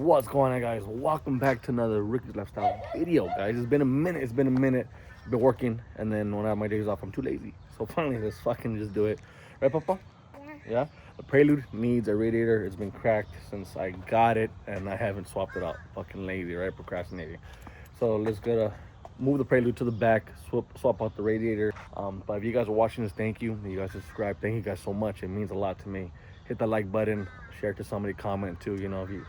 What's going on, guys? Welcome back to another Ricky's Lifestyle video, guys. It's been a minute. I've been working, and then when I have my days off, I'm too lazy. So finally, let's fucking just do it. Right, Papa? Yeah? The Prelude needs a radiator. It's been cracked since I got it, and I haven't swapped it out. Fucking lazy, right? Procrastinating. So let's go to move the Prelude to the back, swap out the radiator. But if you guys are watching this, thank you. You guys subscribe. Thank you guys so much. It means a lot to me. Hit that like button, share it to somebody, comment too,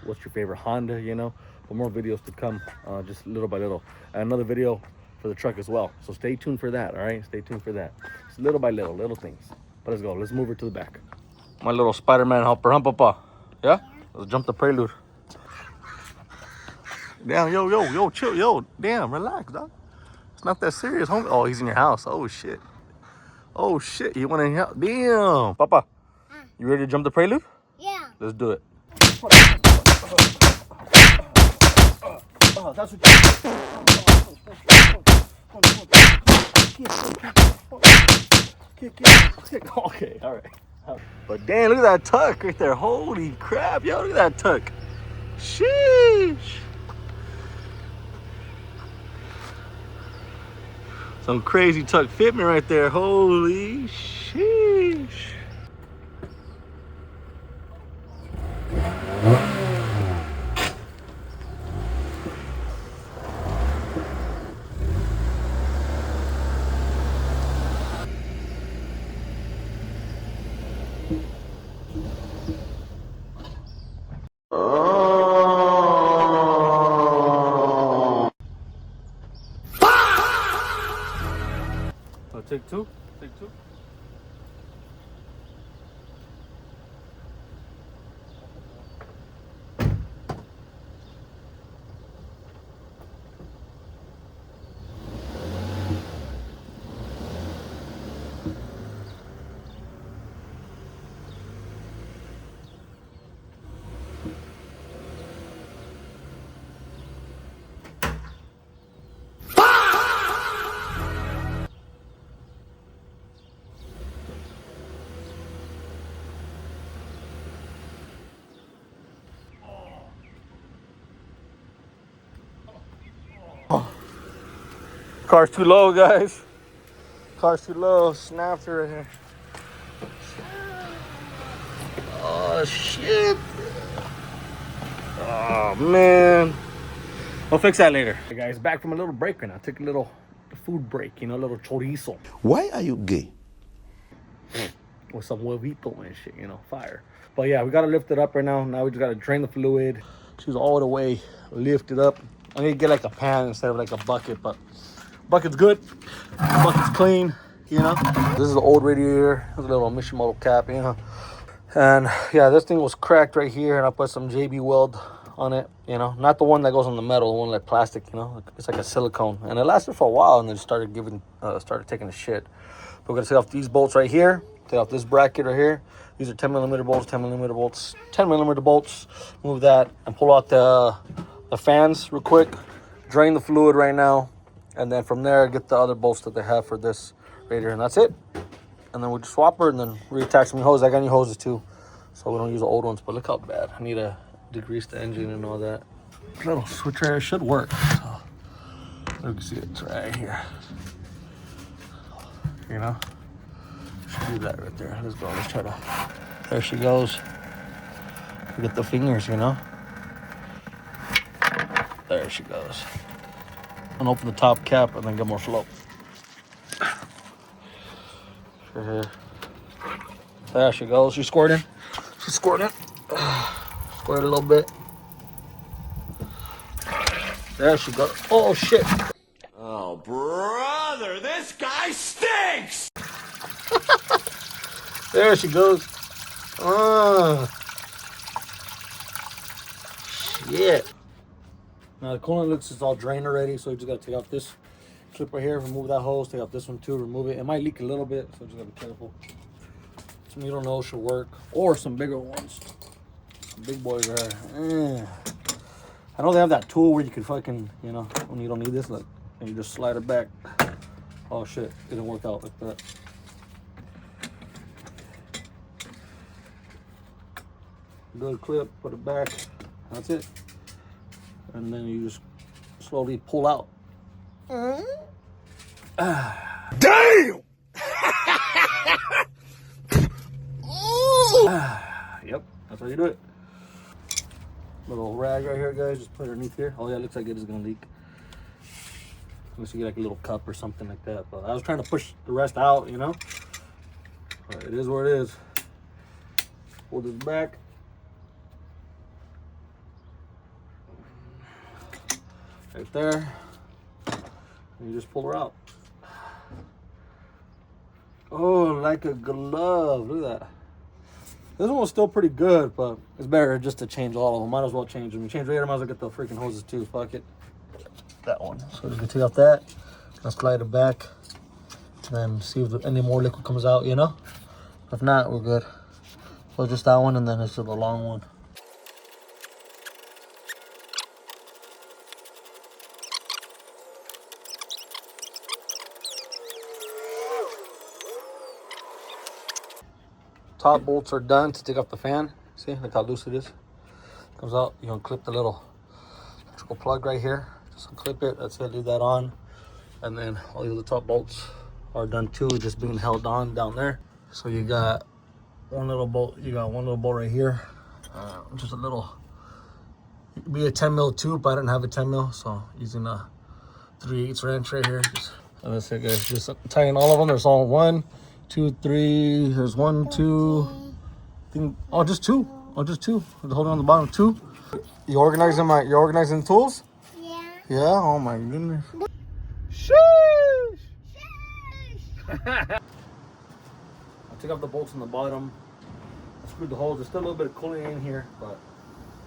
what's your favorite Honda, but more videos to come, just little by little. And another video for the truck as well. So stay tuned for that, all right? Stay tuned for that. It's little by little things. But let's go. Let's move her to the back. My little Spider-Man helper, huh, Papa? Yeah? Let's jump the Prelude. Damn, yo, chill, yo. Damn, relax, dog. It's not that serious, homie. Oh, he's in your house. Oh, shit. Oh, shit. You want to help? Damn. Papa, you ready to jump the Prelude? Yeah. Let's do it. That's what you... Okay, all right. But damn, look at that tuck right there. Holy crap, yo, look at that tuck. Sheesh. Some crazy tuck fit me right there. Holy sheesh. Oh, take two. Car's too low, guys. Car's too low. Snapped her right here. Oh, shit. Oh, man. I'll fix that later. Hey, guys, back from a little break right now. Took a little food break, a little chorizo. Why are you gay? With some huevito and shit, fire. But yeah, we got to lift it up right now. Now we just got to drain the fluid. She's all the way lifted up. I need to get like a pan instead of like a bucket, but bucket's good. Bucket's clean, This is the old radiator. There's a little Mishimoto cap, And yeah, this thing was cracked right here, and I put some JB weld on it, Not the one that goes on the metal, the one like plastic, It's like a silicone, and it lasted for a while, and then started taking a shit. But we're gonna take off these bolts right here. Take off this bracket right here. These are 10 millimeter bolts, 10 millimeter bolts, 10 millimeter bolts. Move that and pull out the fans real quick. Drain the fluid right now. And then from there, get the other bolts that they have for this radiator. And that's it. And then we'll just swap her and then reattach some hoses. I got new hoses too. So we don't use the old ones. But look how bad. I need to degrease the engine and all that. This little switch right here should work. So you can see it's right here. Should do that right there. Let's go. Let's try to. There she goes. Look at the fingers, There she goes. And open the top cap and then get more flow. There she goes. She's squirting. Squirt a little bit. There she goes. Oh shit. Oh, brother, this guy stinks! There she goes. Shit. Now the coolant looks it's all drained already, so you just gotta take off this clip right here, remove that hose, take off this one too, remove it. It might leak a little bit, so just gotta be careful. Some you don't know should work, or some bigger ones. Some big boys are. I know they have that tool where you can fucking, when you don't need this, look, and you just slide it back. Oh shit, it didn't work out like that. Good clip, put it back. That's it. and then you just slowly pull out. Damn! Yep, that's how you do it. Little rag right here, guys. Just put it underneath here. Oh yeah, it looks like it is gonna leak. Unless you get like a little cup or something like that. But I was trying to push the rest out, you know. But it is what it is. Pull this back. Right there. And you just pull her out. Oh, like a glove. Look at that. This one was still pretty good, but it's better just to change all of them. Might as well change them. You change Radiator, might as well get the freaking hoses too. Fuck it. That one. So you can take off that. I'll slide it back. And then see if any more liquid comes out, you know? If not, we're good. So just that one, and then it's the long one. Top bolts are done to take off the fan. See, look how loose it is. Comes out, you unclip the little electrical plug right here. Just unclip it, that's it, leave that on. And then all the other top bolts are done too, just being held on down there. So you got one little bolt, right here. Just a little, it could be a 10 mil tube, but I didn't have a 10 mil, so using a 3/8 wrench right here. And that's it, guys. Just tying all of them. There's all 1, 2, 3. There's 1, 2. I think, oh, just 2. Oh, just 2. Hold on the bottom, 2. You organizing the tools? Yeah. Yeah. Oh my goodness. Sheesh. I took off the bolts on the bottom. I screwed the holes. There's still a little bit of cooling in here, but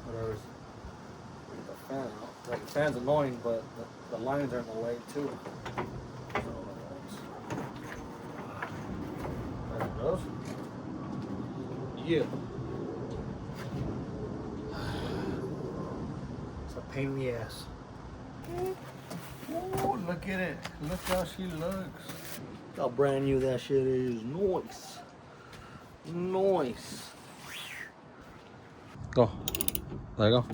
whatever. Get the fan out. Like, the fan's annoying, but the lines are in the way too. There it goes. Yeah. It's a pain in the ass. Oh, look at it. Look how she looks. Look how brand new that shit is. Nice. Nice. Go. There you go.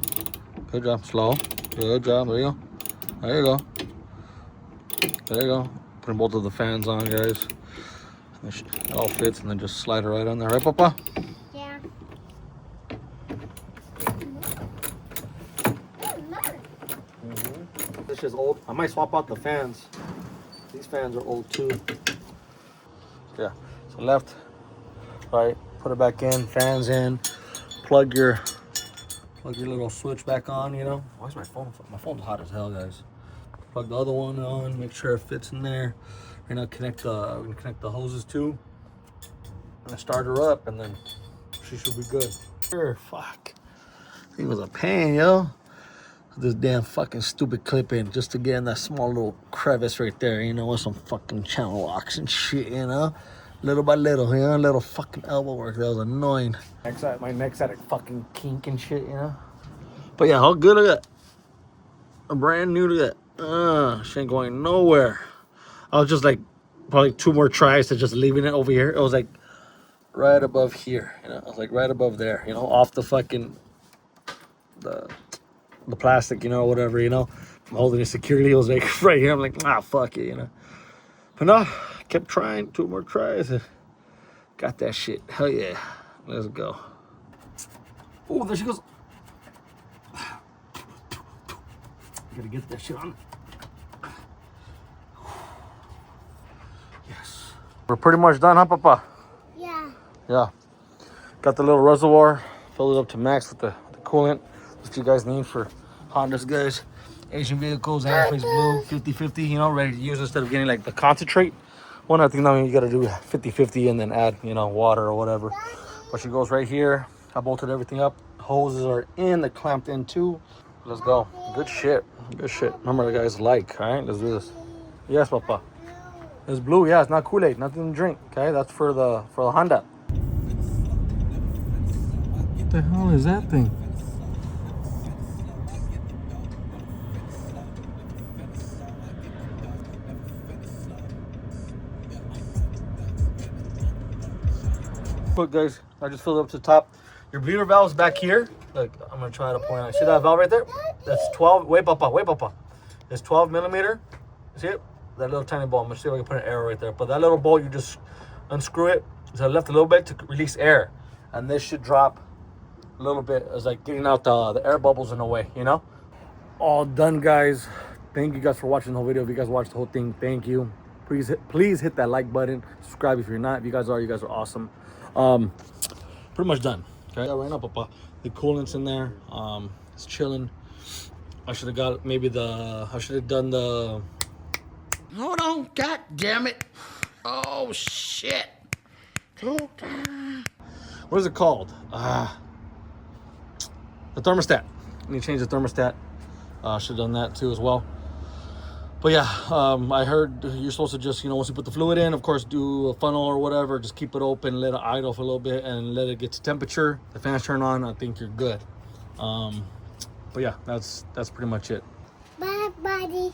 Good job. Slow. Good job. There you go. There you go. There you go. Putting both of the fans on, guys. It all fits, and then just slide it right on there. Right, Papa? Yeah. This is old. I might swap out the fans. These fans are old too. Yeah. So left, right. Put it back in. Fans in. Plug your little switch back on. You know. Why is my phone? My phone's hot as hell, guys. Plug the other one on. Make sure it fits in there. We're gonna connect the hoses too. I'm gonna start her up, and then she should be good. Sure. Fuck. It was a pain, yo. This damn fucking stupid clip in just to get in that small little crevice right there, you know, with some fucking channel locks and shit, you know, little by little, you know, little fucking elbow work. That was annoying. My neck's had a fucking kink and shit, you know. But yeah, how good look at that. A brand new, look at that. She ain't going nowhere. I was just like probably 2 more tries to just leaving it over here. It was like right above here, you know. I was like right above there, you know, off the fucking the plastic, you know, whatever, you know. I'm holding it securely. It was like right here. I'm like, fuck it, you know. But no, kept trying. 2 more tries. Got that shit. Hell yeah. Let's go. Oh, there she goes. Gotta get that shit on. Yes. We're pretty much done, huh, Papa? Yeah. Yeah. Got the little reservoir. Filled it up to max with the coolant. What you guys need for Hondas, guys. Asian vehicles, aerospace blue, 50/50, you know, ready to use instead of getting like the concentrate one. I think now you got to do 50/50 and then add, you know, water or whatever. But she goes right here. I bolted everything up. Hoses are in, they're clamped in too. Let's go. Good shit. Good shit. Remember, the guys like, all right? Let's do this. Yes, Papa. It's blue. Yeah, it's not Kool-Aid. Nothing to drink. Okay, that's for the Honda. What the hell is that thing? Look, guys, I just filled it up to the top. Your bleeder valve's back here. Look, I'm gonna try to point out. See that valve right there? That's 12. Wait, papa. It's 12 millimeter. See it? That little tiny bolt. I'm gonna see if I can put an arrow right there. But that little bolt, you just unscrew it to the left a little bit to release air, and this should drop a little bit. It's like getting out the air bubbles in a way, you know. All done, guys. Thank you guys for watching the whole video. If you guys watched the whole thing, thank you. Please hit that like button. Subscribe if you're not. If you guys are awesome. Pretty much done. Okay, yeah, right now, papa. The coolant's in there. It's chilling. I should have got I should have done the. Hold on, god damn it. Oh shit. What is it called? The thermostat. I need to change the thermostat. Should have done that too as well. But yeah, I heard you're supposed to just, once you put the fluid in, of course, do a funnel or whatever, just keep it open, let it idle for a little bit, and let it get to temperature. The fans turn on, I think you're good. But yeah, that's pretty much it. Bye, buddy.